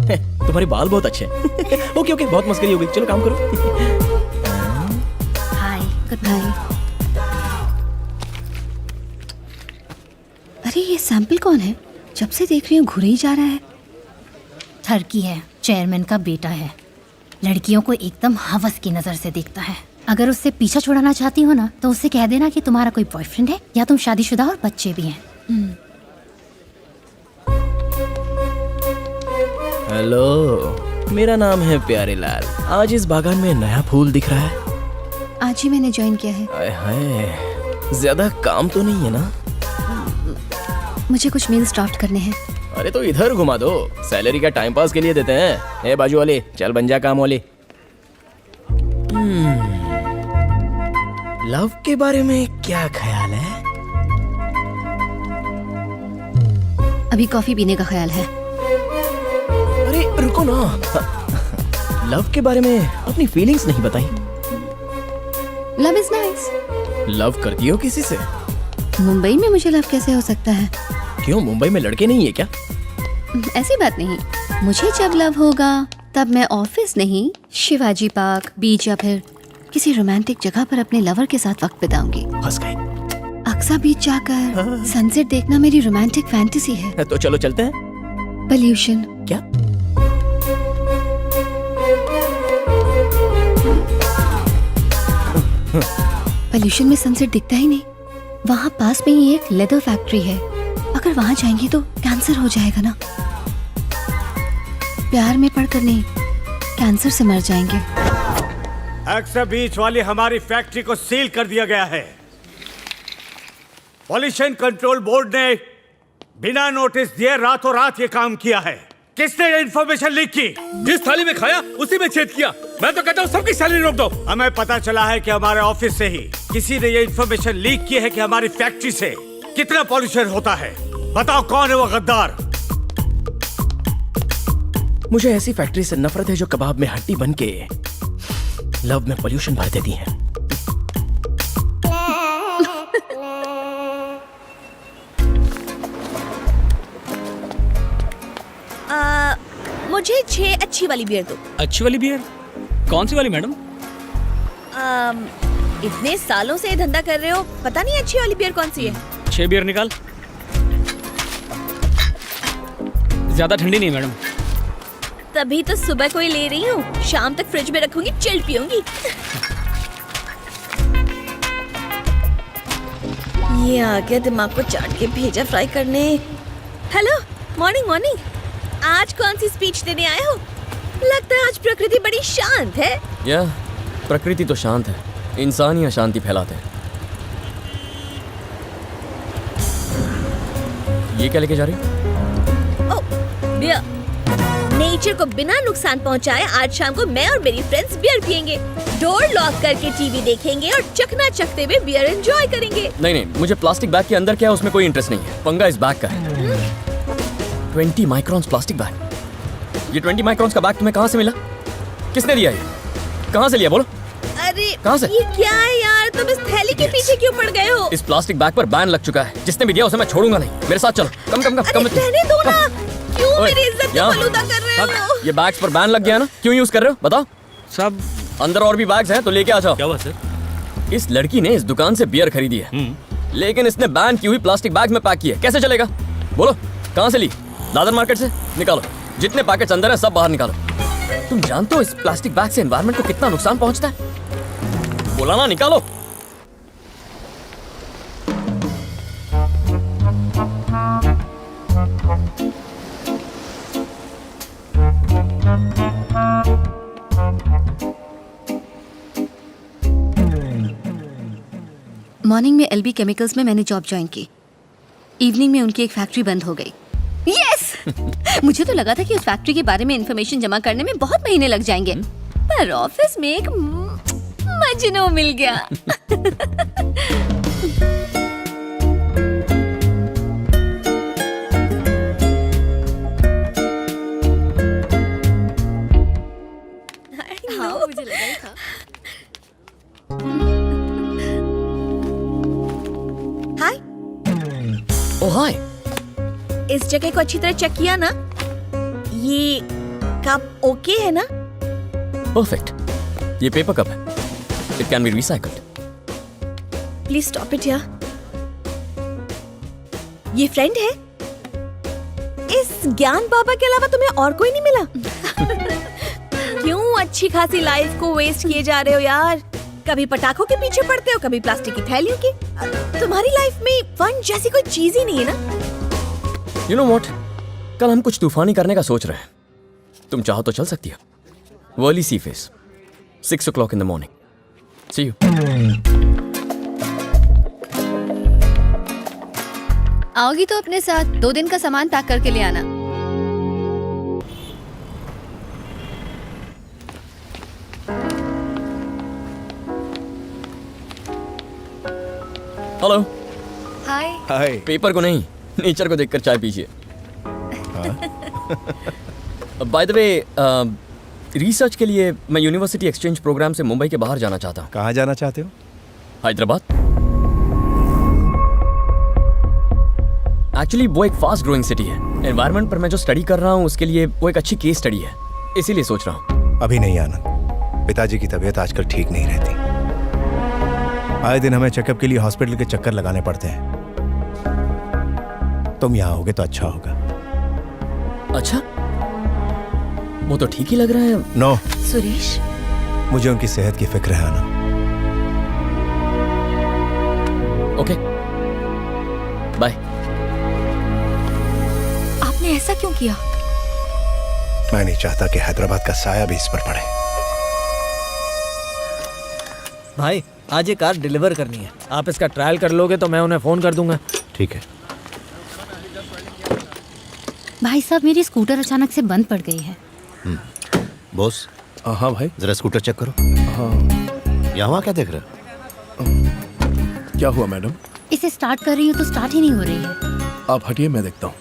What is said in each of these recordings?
तुम्हारे बाल बहुत अच्छे हैं। ओके ओके, बहुत मस्करी हो गई, चलो काम करो। हाय, गुड बाय। अरे ये सैंपल कौन है? जब से देख रही हूँ घुरे ही जा रहा है। ठरकी है, चेयरमैन का बेटा है। लड़कियों को एकदम हवस की नजर से देखता है। अगर उससे पीछा छुड़ाना चाहती हो ना, तो उससे कह देना कि तुम्हारा कोई बॉयफ्रेंड है या तुम शादीशुदा और बच्चे भी हैं। हेलो, मेरा नाम है प्यारे लाल। आज इस बागान में नया फूल दिख रहा है। आज ही मैंने ज्वाइन किया है। आय हाय, ज्यादा काम तो नहीं है ना? मुझे कुछ मेल्स ड्राफ्ट करने हैं। अरे तो इधर घुमा दो, सैलरी का टाइम पास के लिए देते हैं। ए बाजू वाले, चल बन जा काम वाले। लव के बारे में क्या ख्याल है? अभी कॉफी पीने का ख्याल है। अरे रुको ना, लव के बारे में अपनी फीलिंग्स नहीं बताई। Love is nice. लव करती हो किसी से? मुंबई में मुझे लव कैसे हो सकता है? क्यों, मुंबई में लड़के नहीं है क्या? ऐसी बात नहीं। मुझे जब लव होगा तब मैं ऑफिस नहीं, शिवाजी पार्क, बीच या फिर किसी रोमांटिक जगह पर अपने लवर के साथ वक्त बिताऊंगी। फंस गए। अक्सा बीच जाकर सनसेट देखना मेरी रोमांटिक फैंटेसी है। तो चलो चलते हैं। पोल्यूशन। क्या? पोल्यूशन में सनसेट दिखता ही नहीं। वहाँ पास में ही एक लेदर फैक्ट्री है। अगर वहाँ जाएंगे तो कैंसर हो जाएगा ना। प्यार में पड़कर नहीं, कैंसर से मर जाएंगे। अक्सा बीच वाली हमारी फैक्ट्री को सील कर दिया गया है। पॉल्यूशन कंट्रोल बोर्ड ने बिना नोटिस दिए रातों रात ये काम किया है। किसने ये इन्फॉर्मेशन लीक की? जिस थाली में खाया उसी में छेद किया। मैं तो कहता हूँ सबकी सैलरी रोक दो। हमें पता चला है कि हमारे ऑफिस से ही किसी ने ये इन्फॉर्मेशन लीक की है कि हमारी फैक्ट्री से कितना पॉल्यूशन होता है। बताओ कौन है वो गद्दार? मुझे ऐसी फैक्ट्री से नफरत है जो कबाब में हड्डी बन के लव में पोल्यूशन भर देती है। मुझे 6 अच्छी वाली बियर दो। अच्छी वाली बियर? कौन सी वाली मैडम? इतने सालों से ये धंधा कर रहे हो, पता नहीं अच्छी वाली बियर कौन सी है? 6 बियर निकाल। ज्यादा ठंडी नहीं मैडम। तभी तो सुबह को ही ले रही हूँ, शाम तक फ्रिज में रखूंगी, चिल पीऊंगी। ये आ गया दिमाग को चाट के भेजा फ्राई करने। Hello, morning morning. आज कौन सी स्पीच देने आए हो? लगता है आज प्रकृति बड़ी शांत है। या प्रकृति तो शांत है, इंसान ही अशांति फैलाते हैं। ये क्या लेके जा रही हो? ओह, बियर। नेचर को बिना नुकसान पहुंचाए आज शाम को मैं और मेरी फ्रेंड्स बियर पियेंगे, डोर लॉक करके टीवी देखेंगे और चकना चकते हुए बियर एंजॉय करेंगे। नहीं, मुझे प्लास्टिक बैग के अंदर क्या है उसमें कोई इंटरेस्ट नहीं है। पंगा इस बैग का है। 20 माइक्रॉन्स प्लास्टिक बैग। ये 20 माइक्रॉन्स का बैग तुम्हें कहाँ से मिला? किसने दिया? ये कहाँ से लिया बोलो? अरे कहाँ से? ये क्या है यार, तुम इस थैली के पीछे क्यों पड़ गए हो? इस प्लास्टिक बैग पर बैन लग चुका है। जिसने भी दिया उसे मैं छोड़ूंगा नहीं। मेरे साथ चलो। कम रहने दो ना। क्यों मेरी इज्जत को फलूदा कर रहे हो? ये बैग्स पर बैन लग गया ना, क्यों यूज कर रहे हो बताओ? सब अंदर और भी बैग्स हैं तो लेके आ जाओ। क्या हुआ सर? इस लड़की ने इस दुकान से बियर खरीदी है, लेकिन इसने बैन की हुई प्लास्टिक बैग में पैक की है। कैसे चलेगा बोलो? कहाँ से ली? दादर मार्केट से। निकालो, जितने पैकेट्स अंदर है सब बाहर निकालो। तुम जानते हो इस प्लास्टिक बैग से एनवायरनमेंट को कितना नुकसान पहुंचता है? बोला ना, निकालो। मॉर्निंग में एलबी केमिकल्स में मैंने जॉब ज्वाइन की। इवनिंग में उनकी एक फैक्ट्री बंद हो गई। यस! मुझे तो लगा था कि उस फैक्ट्री के बारे में इंफॉर्मेशन जमा करने में बहुत महीने लग जाएंगे, पर ऑफिस में एक मजनू मिल गया। हाँ, मुझे लगा ही था। हाय। ओह हाय। इस जगह को अच्छी तरह चेक किया ना? ये कप ओके है ना? परफेक्ट। ये पेपर कप है, it can be recycled. Please stop it यार। ये फ्रेंड है? इस ज्ञान बाबा के अलावा तुम्हें और कोई नहीं मिला? क्यों अच्छी खासी लाइफ को वेस्ट किए जा रहे हो यार? कभी पटाखों के पीछे पड़ते हो, कभी प्लास्टिक की थैलियों की। तुम्हारी लाइफ में फन जैसी कोई चीज ही नहीं है ना? यू नो व्हाट, कल हम कुछ तूफानी करने का सोच रहे हैं। तुम चाहो तो चल सकती हो। वर्ली सी face, 6 o'clock in the morning. See you. आओगी तो अपने साथ 2 दिन का सामान पैक करके ले आना। हेलो। हाय। हाय। पेपर को नहीं, नेचर को देखकर चाय पीजिए। बाय द वे, रिसर्च के लिए मैं यूनिवर्सिटी एक्सचेंज प्रोग्राम से मुंबई के बाहर जाना चाहता हूँ। कहाँ जाना चाहते हो? हैदराबाद। एक्चुअली वो एक फास्ट ग्रोइंग सिटी है। एनवायरनमेंट पर मैं जो स्टडी कर रहा हूँ उसके लिए वो एक अच्छी केस स्टडी है, इसीलिए सोच रहा हूँ। अभी नहीं आनंद, पिताजी की तबीयत आजकल ठीक नहीं रहती। आए दिन हमें चेकअप के लिए हॉस्पिटल के चक्कर लगाने पड़ते हैं। तुम यहाँ होगे तो अच्छा होगा। अच्छा, वो तो ठीक ही लग रहा है। नो सुरेश, मुझे उनकी सेहत की फिक्र है आनंद। Okay, bye. आपने ऐसा क्यों किया? मैं नहीं चाहता कि हैदराबाद का साया भी इस पर पड़े। भाई, आज ये कार डिलीवर करनी है। आप इसका ट्रायल कर लोगे तो मैं उन्हें फोन कर दूंगा। ठीक है। भाई साहब, मेरी स्कूटर अचानक से बंद पड़ गई है। बॉस, हाँ भाई। जरा स्कूटर चेक करो। हाँ। यहाँ क्या देख रहे हो? क्या हुआ मैडम? इसे स्टार्ट कर रही हूँ तो स्टार्ट ही नहीं हो रही है। आप हटिए, मैं देखता हूँ।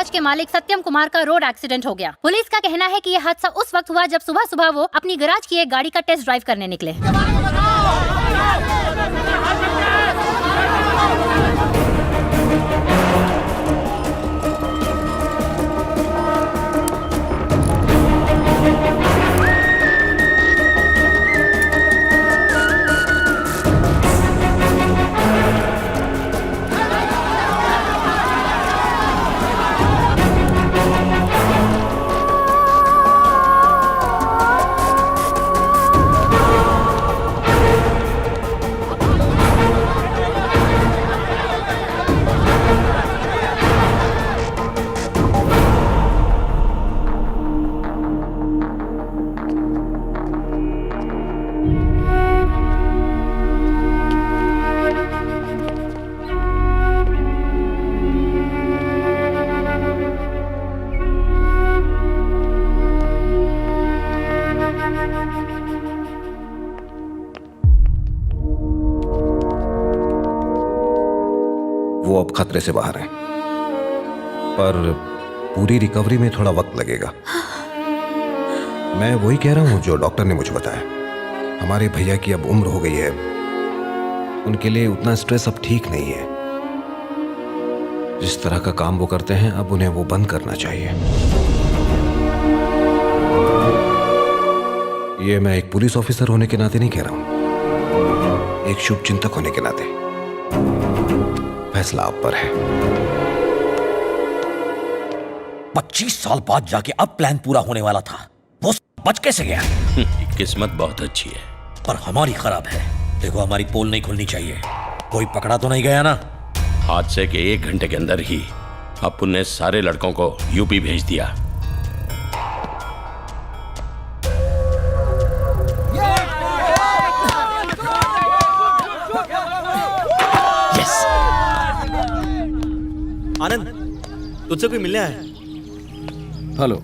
के मालिक सत्यम कुमार का रोड एक्सीडेंट हो गया। पुलिस का कहना है कि यह हादसा उस वक्त हुआ जब सुबह सुबह वो अपनी गैराज की एक गाड़ी का टेस्ट ड्राइव करने निकले। वो अब खतरे से बाहर है, पर पूरी रिकवरी में थोड़ा वक्त लगेगा। मैं वही कह रहा हूं जो डॉक्टर ने मुझे बताया। हमारे भैया की अब उम्र हो गई है, उनके लिए उतना स्ट्रेस अब ठीक नहीं है। जिस तरह का काम वो करते हैं अब उन्हें वो बंद करना चाहिए। ये मैं एक पुलिस ऑफिसर होने के नाते नहीं कह रहा हूं, एक शुभ चिंतक होने के नाते। फैसला आप पर है। 25 साल बाद जाके अब प्लान पूरा होने वाला था, वो बच कैसे गया? किस्मत बहुत अच्छी है, पर हमारी खराब है। देखो, हमारी पोल नहीं खुलनी चाहिए। कोई पकड़ा तो नहीं गया ना? हादसे के 1 घंटे के अंदर ही अपुन ने सारे लड़कों को यूपी भेज दिया। तुझसे कोई मिलने आया? हेलो,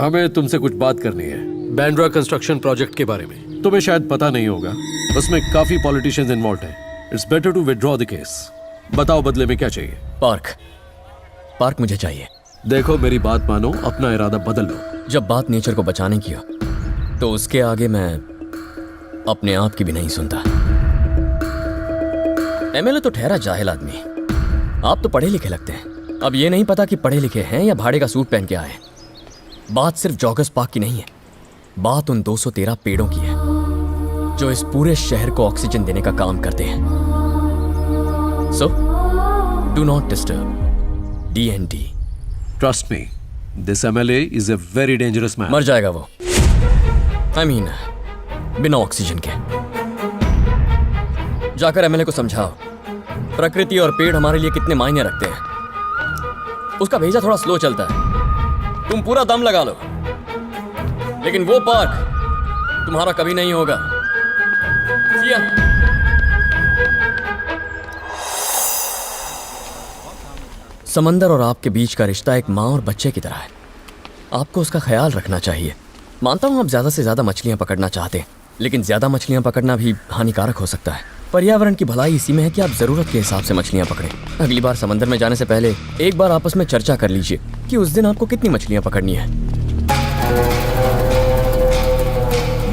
हमें तुमसे कुछ बात करनी है बैंड्रा कंस्ट्रक्शन प्रोजेक्ट के बारे में। तुम्हें शायद पता नहीं होगा, उसमें काफी पॉलिटिशियंस इन्वॉल्व हैं। It's better to withdraw the case. बताओ बदले में क्या चाहिए? पार्क मुझे चाहिए। देखो मेरी बात मानो, अपना इरादा बदल लो। जब बात नेचर को बचाने की हो तो उसके आगे मैं अपने आप की भी नहीं सुनता। एमएलए तो ठहरा जाहिल आदमी, आप तो पढ़े लिखे लगते हैं। अब ये नहीं पता कि पढ़े लिखे हैं या भाड़े का सूट पहन के आए हैं। बात सिर्फ जॉगर्स पार्क की नहीं है, बात उन 213 पेड़ों की है जो इस पूरे शहर को ऑक्सीजन देने का काम करते हैं। So do not disturb DND। Trust me, this MLA is a very dangerous man. मर जाएगा वो। I mean, बिना ऑक्सीजन के। जाकर एमएलए को समझाओ प्रकृति और पेड़ हमारे लिए कितने मायने रखते हैं। उसका भेजा थोड़ा स्लो चलता है, तुम पूरा दम लगा लो, लेकिन वो पार्क तुम्हारा कभी नहीं होगा। See ya। समंदर और आपके बीच का रिश्ता एक माँ और बच्चे की तरह है। आपको उसका ख्याल रखना चाहिए। मानता हूं आप ज्यादा से ज्यादा मछलियां पकड़ना चाहते हैं, लेकिन ज्यादा मछलियां पकड़ना भी हानिकारक हो सकता है। पर्यावरण की भलाई इसी में है कि आप जरूरत के हिसाब से मछलियां पकड़ें। अगली बार समंदर में जाने से पहले एक बार आपस में चर्चा कर लीजिए कि उस दिन आपको कितनी मछलियां पकड़नी है।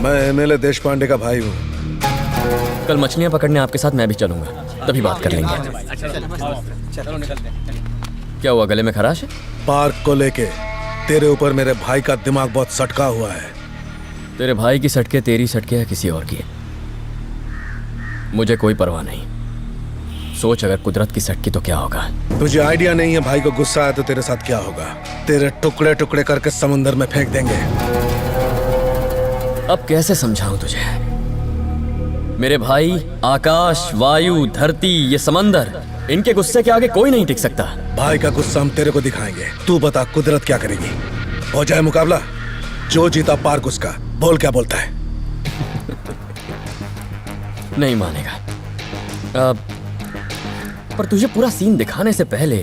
मैं एमएलए देश पांडे का भाई हूँ। कल मछलियां पकड़ने आपके साथ मैं भी चलूंगा, तभी बात कर लेंगे। क्या हुआ, गले में खराश है? पार्क को लेके तेरे ऊपर मेरे भाई का दिमाग बहुत सटका हुआ है। तेरे भाई की सटके तेरी सटके या किसी और की, मुझे कोई परवाह नहीं। सोच अगर कुदरत की सटकी तो क्या होगा। तुझे आइडिया नहीं है भाई को गुस्सा आया तो तेरे साथ क्या होगा। तेरे टुकड़े टुकड़े करके समुंदर में फेंक देंगे। अब कैसे समझाऊं तुझे? मेरे भाई, आकाश, वायु, धरती, ये समंदर, इनके गुस्से के आगे कोई नहीं टिक सकता। भाई का गुस्सा हम तेरे को दिखाएंगे। तू बता कुदरत क्या करेगी? हो जाए मुकाबला, जो जीता पार्क उसका। बोल क्या बोलता है? नहीं मानेगा। पर तुझे पूरा सीन दिखाने से पहले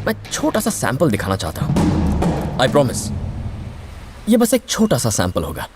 मैं छोटा सा सैंपल दिखाना चाहता हूं। आई प्रॉमिस, ये बस एक छोटा सा सैंपल होगा।